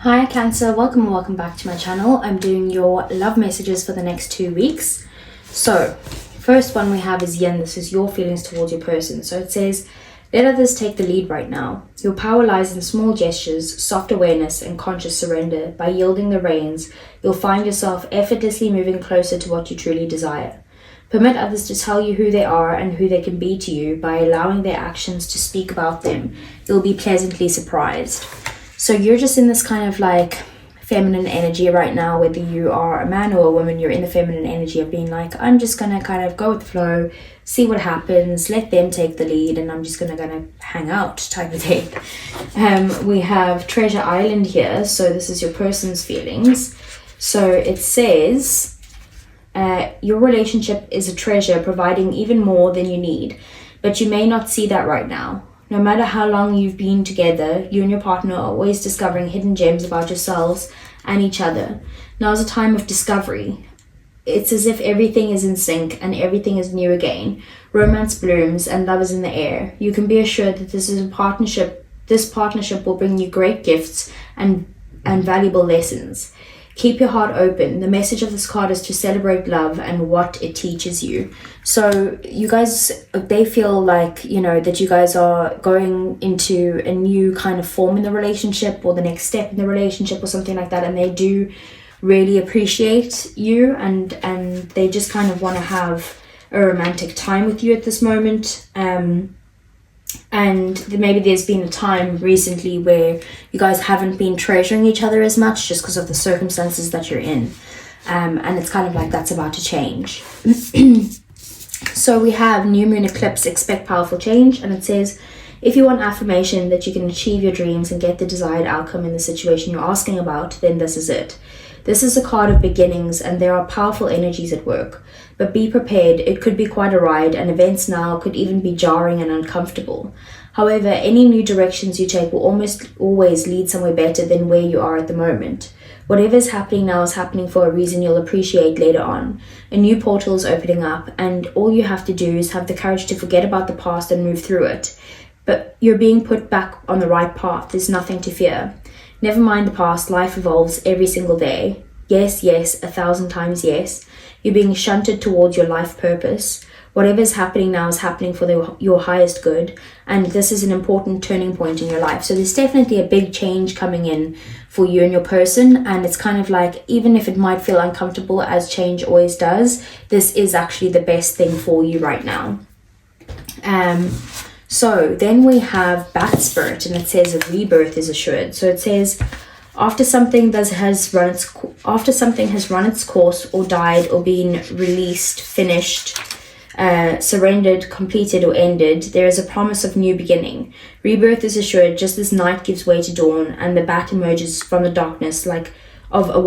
Hi Cancer, welcome and welcome back to my channel. I'm doing your love messages for the next 2 weeks. So, first one we have is Yin. This is your feelings towards your person. So it says, let others take the lead right now. Your power lies in small gestures, soft awareness, and conscious surrender. By yielding the reins, you'll find yourself effortlessly moving closer to what you truly desire. Permit others to tell you who they are and who they can be to you. By allowing their actions to speak about them, you'll be pleasantly surprised. So you're just in this kind of like feminine energy right now, whether you are a man or a woman, you're in the feminine energy of being like, I'm just going to kind of go with the flow, see what happens, let them take the lead, and I'm just going to kind of hang out type of thing. We have Treasure Island here. So this is your person's feelings. So it says, your relationship is a treasure, providing even more than you need, but you may not see that right now. No matter how long you've been together, you and your partner are always discovering hidden gems about yourselves and each other. Now's a time of discovery. It's as if everything is in sync and everything is new again. Romance blooms and love is in the air. You can be assured that this is a partnership. This partnership will bring you great gifts and valuable lessons. Keep your heart open. The message of this card is to celebrate love and what it teaches you. So you guys, they feel like, you know, that you guys are going into a new kind of form in the relationship, or the next step in the relationship, or something like that. And they do really appreciate you, and they just kind of want to have a romantic time with you at this moment. And maybe there's been a time recently where you guys haven't been treasuring each other as much just because of the circumstances that you're in. And it's kind of like that's about to change. So we have new moon eclipse, expect powerful change. And it says, if you want affirmation that you can achieve your dreams and get the desired outcome in the situation you're asking about, then this is it. This is a card of beginnings, and there are powerful energies at work. But be prepared, it could be quite a ride, and events now could even be jarring and uncomfortable. However, any new directions you take will almost always lead somewhere better than where you are at the moment. Whatever is happening now is happening for a reason you'll appreciate later on. A new portal is opening up, and all you have to do is have the courage to forget about the past and move through it. But you're being put back on the right path, there's nothing to fear. Never mind the past, life evolves every single day. Yes, 1,000 times yes. You're being shunted towards your life purpose. Whatever is happening now is happening for your highest good, and this is an important turning point in your life. So there's definitely a big change coming in for you and your person, and it's kind of like, even if it might feel uncomfortable, as change always does, this is actually the best thing for you right now. So then we have Bat Spirit, and it says a rebirth is assured. So it says, after something has run its course, or died, or been released, finished, surrendered, completed, or ended, there is a promise of new beginning. Rebirth is assured just as night gives way to dawn, and the bat emerges from the darkness like of a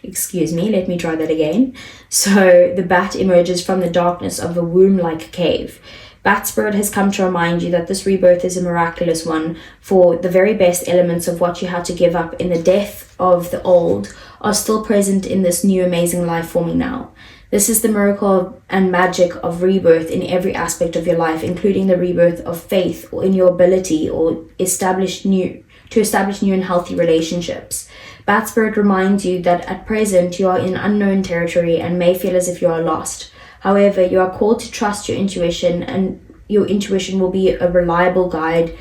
Excuse me, let me try that again. So the bat emerges from the darkness of a womb-like cave. Bat Spirit has come to remind you that this rebirth is a miraculous one, for the very best elements of what you had to give up in the death of the old are still present in this new amazing life forming now. This is the miracle and magic of rebirth in every aspect of your life, including the rebirth of faith, or in your ability or establish new and healthy relationships. Bat Spirit reminds you that at present you are in unknown territory and may feel as if you are lost. However, you are called to trust your intuition, and your intuition will be a reliable guide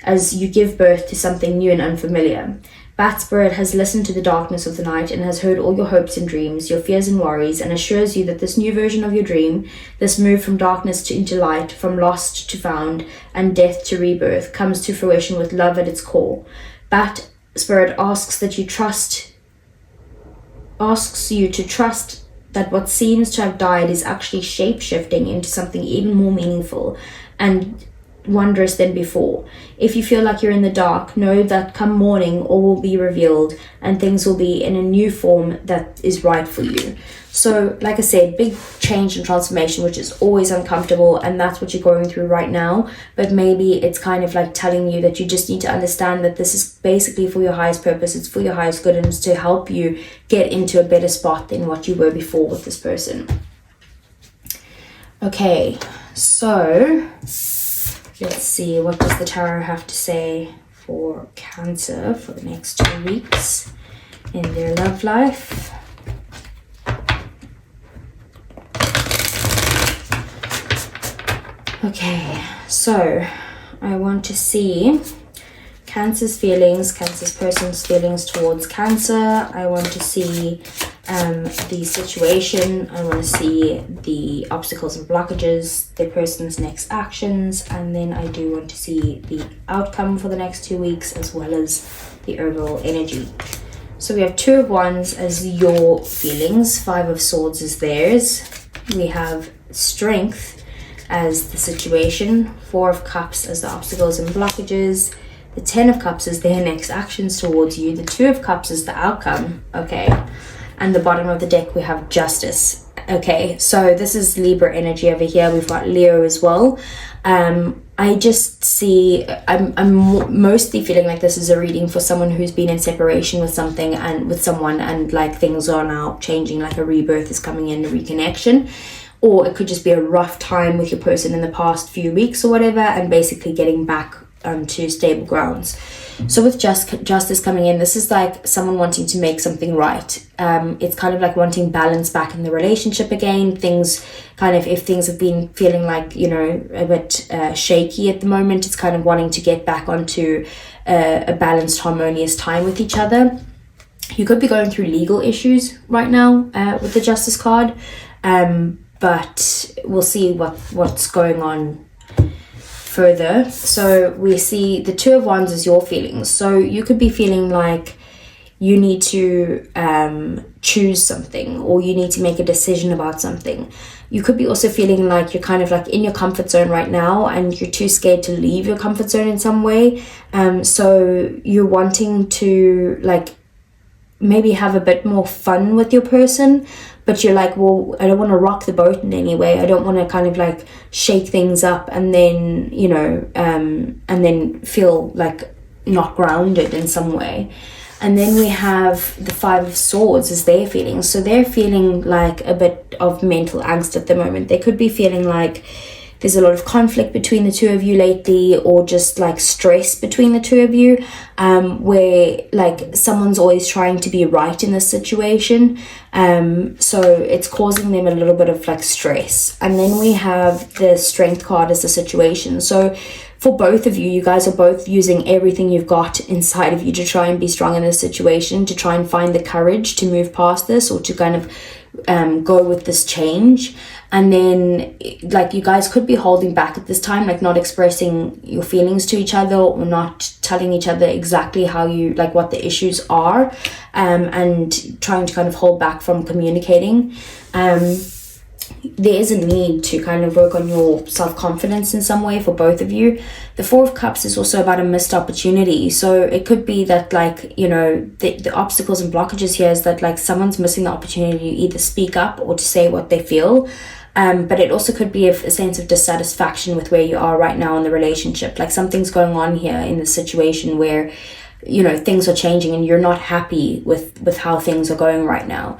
as you give birth to something new and unfamiliar. Bat Spirit has listened to the darkness of the night and has heard all your hopes and dreams, your fears and worries, and assures you that this new version of your dream, this move from darkness into light, from lost to found, and death to rebirth, comes to fruition with love at its core. Bat Spirit asks you to trust that what seems to have died is actually shape-shifting into something even more meaningful and wondrous than before. If you feel like you're in the dark, know that come morning all will be revealed and things will be in a new form that is right for you. So like I said, big change and transformation, which is always uncomfortable, and that's what you're going through right now. But maybe it's kind of like telling you that you just need to understand that this is basically for your highest purpose, it's for your highest good, and it's to help you get into a better spot than what you were before with this person. Okay, so Let's see, what does the tarot have to say for Cancer for the next 2 weeks in their love life? Okay, so I want to see Cancer's feelings, Cancer's person's feelings towards Cancer. I want to see the situation. I want to see the obstacles and blockages, the person's next actions, and then I do want to see the outcome for the next 2 weeks, as well as the overall energy. So we have 2 of Wands as your feelings, 5 of Swords is theirs. We have Strength as the situation, 4 of Cups as the obstacles and blockages, the 10 of Cups is their next actions towards you, the 2 of Cups is the outcome, okay? And the bottom of the deck, we have Justice. Okay, so this is Libra energy over here. We've got Leo as well. I just see, I'm mostly feeling like this is a reading for someone who's been in separation with something and with someone, and like things are now changing, like a rebirth is coming in, a reconnection. Or it could just be a rough time with your person in the past few weeks or whatever, and basically getting back to stable grounds. So with Justice coming in, this is like someone wanting to make something right. It's kind of like wanting balance back in the relationship again. Things kind of, if things have been feeling like, you know, a bit shaky at the moment, it's kind of wanting to get back onto a balanced, harmonious time with each other. You could be going through legal issues right now with the Justice card, but we'll see what's going on further. So we see the 2 of Wands is your feelings. So you could be feeling like you need to choose something, or you need to make a decision about something. You could be also feeling like you're kind of like in your comfort zone right now, and you're too scared to leave your comfort zone in some way. So you're wanting to like maybe have a bit more fun with your person, but you're like, well, I don't want to rock the boat in any way. I don't want to kind of like shake things up and then, you know, and then feel like not grounded in some way. And then we have the 5 of Swords as their feelings. So they're feeling like a bit of mental angst at the moment. They could be feeling like there's a lot of conflict between the 2 of you lately, or just like stress between the 2 of you, where like someone's always trying to be right in this situation. So it's causing them a little bit of like stress. And then we have the Strength card as the situation. So for both of you, you guys are both using everything you've got inside of you to try and be strong in this situation, to try and find the courage to move past this, or to kind of go with this change. And then like you guys could be holding back at this time, like not expressing your feelings to each other, or not telling each other exactly how you like what the issues are, and trying to kind of hold back from communicating. There is a need to kind of work on your self-confidence in some way for both of you. The 4 of Cups is also about a missed opportunity. So it could be that like, you know, the obstacles and blockages here is that like someone's missing the opportunity to either speak up or to say what they feel. But it also could be a sense of dissatisfaction with where you are right now in the relationship. Like something's going on here in the situation where, you know, things are changing and you're not happy with how things are going right now.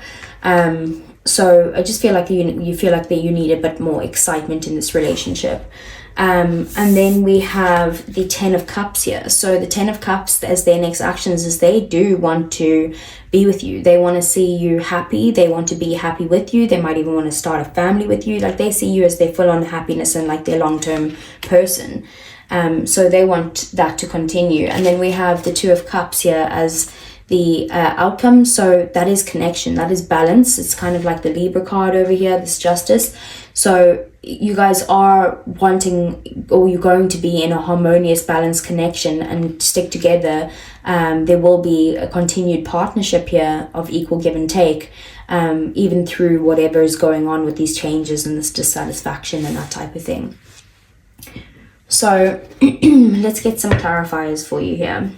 So I just feel like you feel like that you need a bit more excitement in this relationship. And then we have the 10 of Cups here. So the 10 of Cups as their next actions is they do want to be with you. They want to see you happy. They want to be happy with you. They might even want to start a family with you. Like they see you as their full-on happiness and like their long-term person. So they want that to continue. And then we have the 2 of Cups here as the outcome. So that is connection, that is balance. It's kind of like the Libra card over here, this Justice. So you guys are wanting, or you're going to be in a harmonious, balanced connection and stick together. There will be a continued partnership here of equal give and take, even through whatever is going on with these changes and this dissatisfaction and that type of thing. So let's get some clarifiers for you here.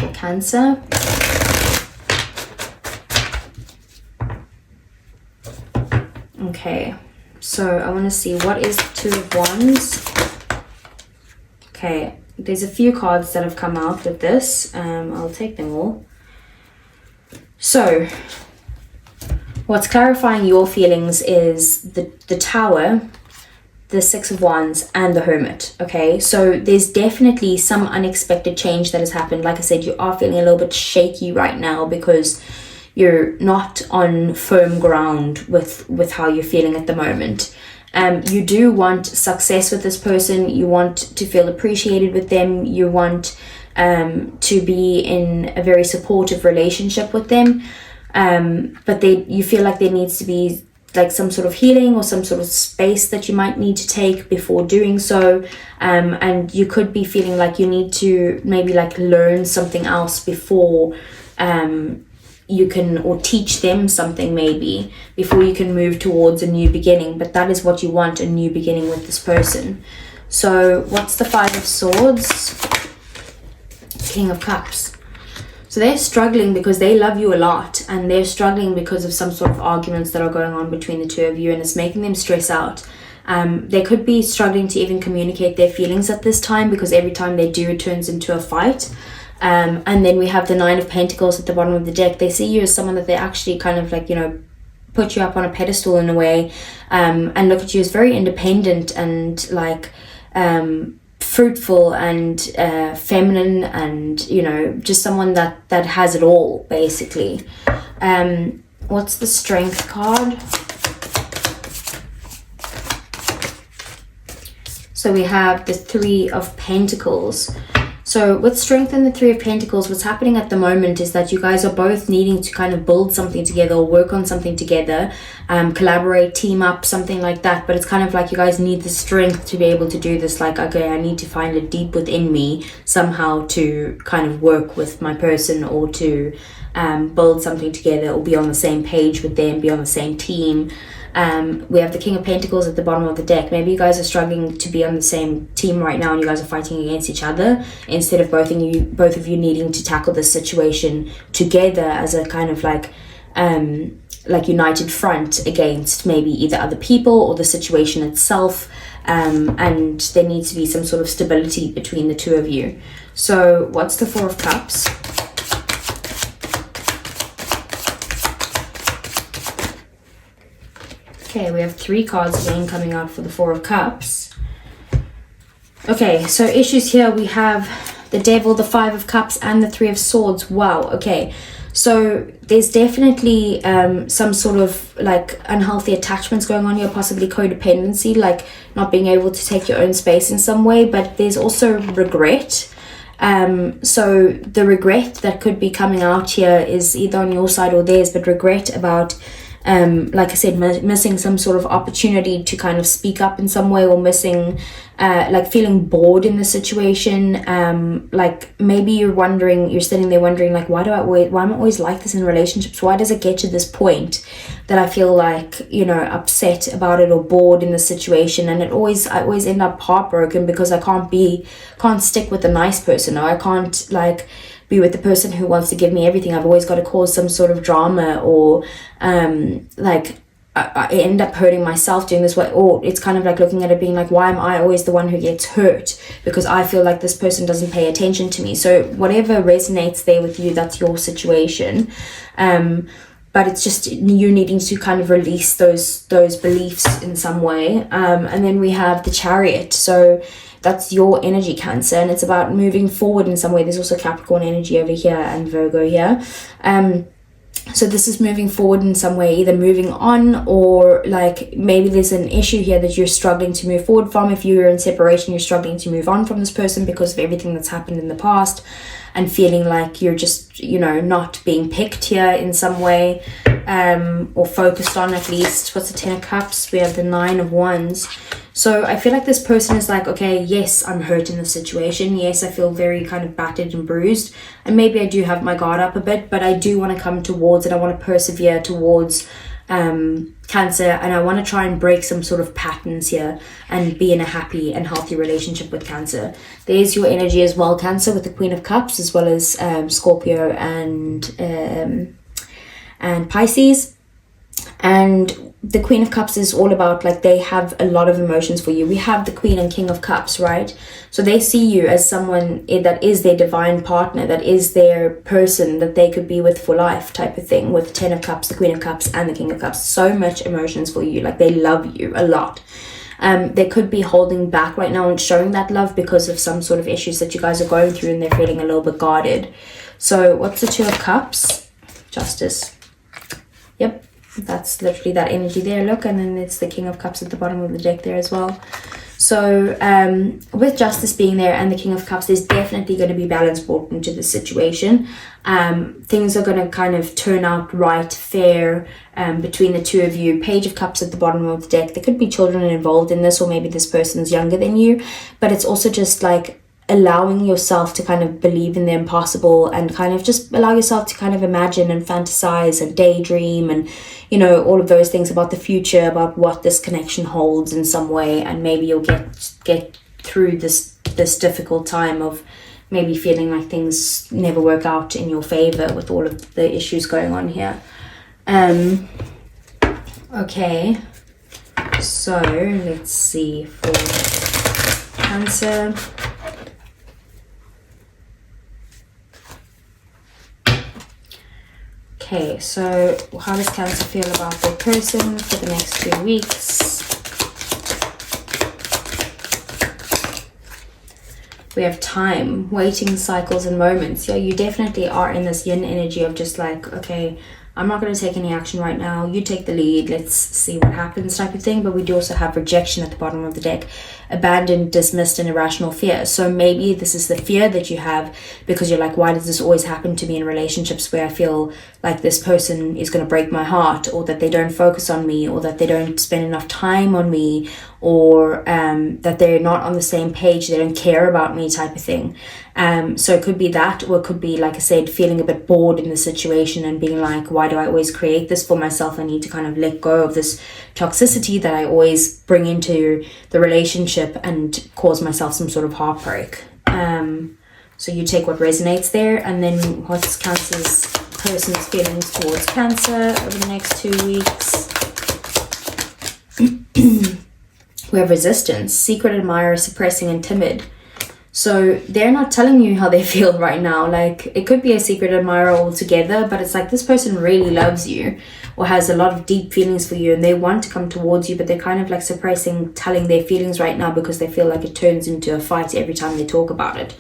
For Cancer. Okay, so I want to see what is 2 of Wands. Okay, there's a few cards that have come out with this. I'll take them all. So what's clarifying your feelings is the Tower, the Six of Wands, and the Hermit. Okay, so there's definitely some unexpected change that has happened. Like I said, you are feeling a little bit shaky right now because you're not on firm ground with how you're feeling at the moment. You do want success with this person. You want to feel appreciated with them. You want to be in a very supportive relationship with them. But you feel like there needs to be like some sort of healing or some sort of space that you might need to take before doing so. And you could be feeling like you need to maybe like learn something else before you can, or teach them something maybe before you can move towards a new beginning. But that is what you want, a new beginning with this person. So what's the Five of Swords? King of Cups. So they're struggling because they love you a lot, and they're struggling because of some sort of arguments that are going on between the two of you, and it's making them stress out. They could be struggling to even communicate their feelings at this time, because every time they do, it turns into a fight. And then we have the Nine of Pentacles at the bottom of the deck. They see you as someone that they actually kind of like, you know, put you up on a pedestal in a way, and look at you as very independent and like fruitful and feminine, and you know, just someone that has it all basically. What's the Strength card? So we have the Three of Pentacles. So with Strength and the Three of Pentacles, what's happening at the moment is that you guys are both needing to kind of build something together or work on something together, collaborate, team up, something like that. But it's kind of like you guys need the strength to be able to do this. Like, okay, I need to find it deep within me somehow to kind of work with my person, or to build something together, or be on the same page with them, be on the same team. We have the King of Pentacles at the bottom of the deck. Maybe you guys are struggling to be on the same team right now, and you guys are fighting against each other instead of both of you needing to tackle this situation together as a kind of like united front against maybe either other people or the situation itself. And there needs to be some sort of stability between the two of you. So what's the Four of Cups? Okay, we have three cards again coming out for the Four of Cups. Okay, so issues here, we have the Devil, the Five of Cups, and the Three of Swords. Wow, okay. So there's definitely some sort of like unhealthy attachments going on here, possibly codependency, like not being able to take your own space in some way, but there's also regret. So the regret that could be coming out here is either on your side or theirs, but regret about like I said, missing some sort of opportunity to kind of speak up in some way, or missing like feeling bored in the situation. Like maybe you're sitting there wondering like, why am I always like this in relationships? Why does it get to this point that I feel like, you know, upset about it or bored in the situation? And I always end up heartbroken because I can't stick with a nice person, or I can't like be with the person who wants to give me everything. I've always got to cause some sort of drama, or like I end up hurting myself doing this way. Or it's kind of like looking at it being like, why am I always the one who gets hurt? Because I feel like this person doesn't pay attention to me. So whatever resonates there with you, that's your situation. But it's just you needing to kind of release those beliefs in some way. And then we have the Chariot. So that's your energy, Cancer, and it's about moving forward in some way. There's also Capricorn energy over here and Virgo here. So this is moving forward in some way, either moving on, or like maybe there's an issue here that you're struggling to move forward from. If you're in separation, you're struggling to move on from this person because of everything that's happened in the past, and feeling like you're just, you know, not being picked here in some way, or focused on at least. What's the Ten of Cups? We have the Nine of Wands. So I feel like this person is like, okay, yes, I'm hurt in this situation. Yes, I feel very kind of battered and bruised. And maybe I do have my guard up a bit, but I do want to come towards it. I want to persevere towards Cancer, and I want to try and break some sort of patterns here and be in a happy and healthy relationship with Cancer. There's your energy as well, Cancer, with the Queen of Cups, as well as Scorpio and Pisces. And the Queen of Cups is all about like they have a lot of emotions for you. We have the Queen and King of Cups, right? So they see you as someone that is their divine partner, that is their person that they could be with for life type of thing, with the Ten of Cups, the Queen of Cups, and the King of Cups. So much emotions for you, like they love you a lot. They could be holding back right now and showing that love because of some sort of issues that you guys are going through, and they're feeling a little bit guarded. So what's the Two of Cups? Justice. Yep, that's literally that energy there. Look, and then it's the King of Cups at the bottom of the deck there as well. So with Justice being there and the King of Cups, there's definitely going to be balance brought into the situation. Things are going to kind of turn out right, fair, between the two of you. Page of Cups at the bottom of the deck. There could be children involved in this, or maybe this person's younger than you, but it's also just like allowing yourself to kind of believe in the impossible, and kind of just allow yourself to kind of imagine and fantasize and daydream, and you know, all of those things about the future, about what this connection holds in some way. And maybe you'll get through this difficult time of maybe feeling like things never work out in your favor with all of the issues going on here. Okay, so let's see for Cancer. Okay, so how does Cancer feel about their person for the next 2 weeks? We have time, waiting cycles and moments. Yeah, you definitely are in this yin energy of just like, okay, I'm not going to take any action right now. You take the lead. Let's see what happens type of thing. But we do also have rejection at the bottom of the deck. Abandoned, dismissed, and irrational fear. So maybe this is the fear that you have because you're like, why does this always happen to me in relationships where I feel like this person is going to break my heart, or that they don't focus on me, or that they don't spend enough time on me, or that they're not on the same page, they don't care about me type of thing. So it could be that, or it could be, like I said, feeling a bit bored in the situation and being like, why do I always create this for myself? I need to kind of let go of this toxicity that I always bring into the relationship and cause myself some sort of heartbreak. So you take what resonates there, and then what's Cancer's person's feelings towards Cancer over the next 2 weeks. We have resistance, secret admirer, suppressing, and timid. So they're not telling you how they feel right now. Like, it could be a secret admirer altogether, but it's like this person really loves you or has a lot of deep feelings for you, and they want to come towards you, but they're kind of like suppressing telling their feelings right now because they feel like it turns into a fight every time they talk about it.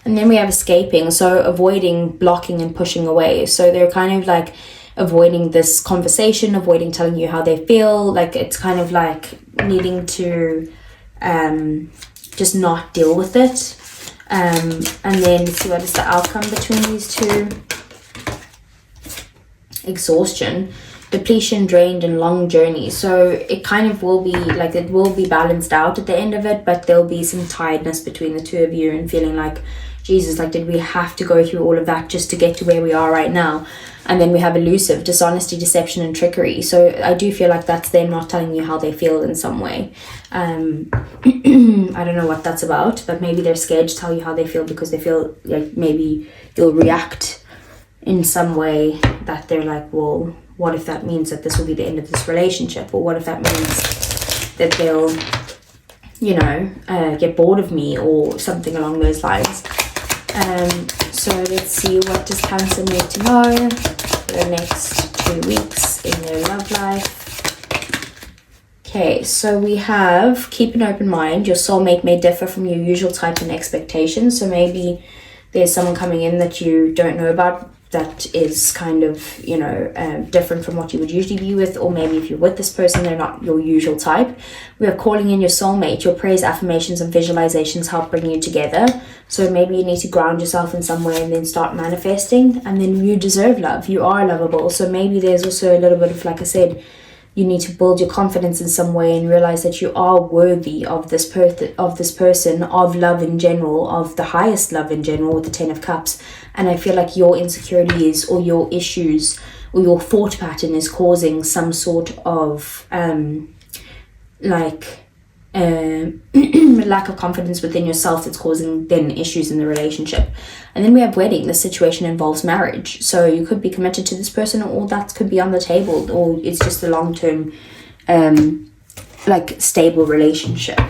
And then we have escaping, so avoiding, blocking, and pushing away. So they're kind of like avoiding this conversation, avoiding telling you how they feel. Like, it's kind of like needing to just not deal with it. And then see what is the outcome between these two. Exhaustion, depletion, drained, and long journey. So it kind of will be like, it will be balanced out at the end of it, but there'll be some tiredness between the two of you and feeling like, Jesus, like, did we have to go through all of that just to get to where we are right now? And then we have elusive, dishonesty, deception, and trickery. So I do feel like that's them not telling you how they feel in some way. I don't know what that's about, but maybe they're scared to tell you how they feel because they feel like maybe you'll react in some way that they're like, well, what if that means that this will be the end of this relationship? Or what if that means that they'll, you know, get bored of me or something along those lines. So let's see, what does Cancer need to know for the next 2 weeks in their love life? Okay, so we have keep an open mind. Your soulmate may differ from your usual type and expectations. So maybe there's someone coming in that you don't know about that is kind of, you know, different from what you would usually be with, or maybe if you're with this person, they're not your usual type. We are calling in your soulmate. Your prayers, affirmations, and visualizations help bring you together. So maybe you need to ground yourself in some way and then start manifesting. And then you deserve love. You are lovable. So maybe there's also a little bit of, like I said, you need to build your confidence in some way and realize that you are worthy of this person, of love in general, of the highest love in general, with the 10 of Cups. And I feel like your insecurities or your issues or your thought pattern is causing some sort of lack of confidence within yourself that's causing then issues in the relationship. And then we have wedding. The situation involves marriage, so you could be committed to this person, or that could be on the table, or it's just a long-term like stable relationship.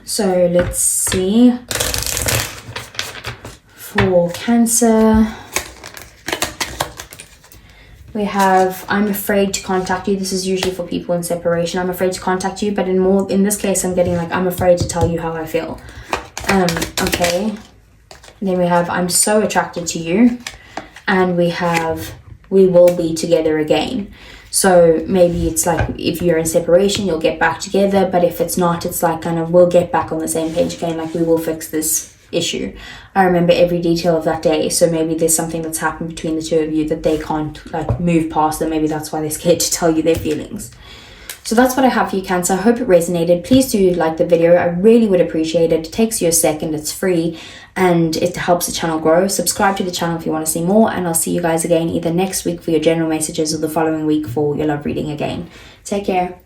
So let's see for Cancer, We have, I'm afraid to contact you. This is usually for people in separation. I'm afraid to contact you, but in this case, I'm getting like, I'm afraid to tell you how I feel. Okay. And then we have, I'm so attracted to you. And we have, we will be together again. So maybe it's like, if you're in separation, you'll get back together. But if it's not, it's like kind of, we'll get back on the same page again. Like, we will fix this issue. I remember every detail of that day. So maybe there's something that's happened between the two of you that they can't like move past, and maybe that's why they're scared to tell you their feelings. So that's what I have for you, Cancer. I hope it resonated. Please do like the video. I really would appreciate it. It takes you a second. It's free and it helps the channel grow. Subscribe to the channel if you want to see more, and I'll see you guys again either next week for your general messages or the following week for your love reading again. Take care.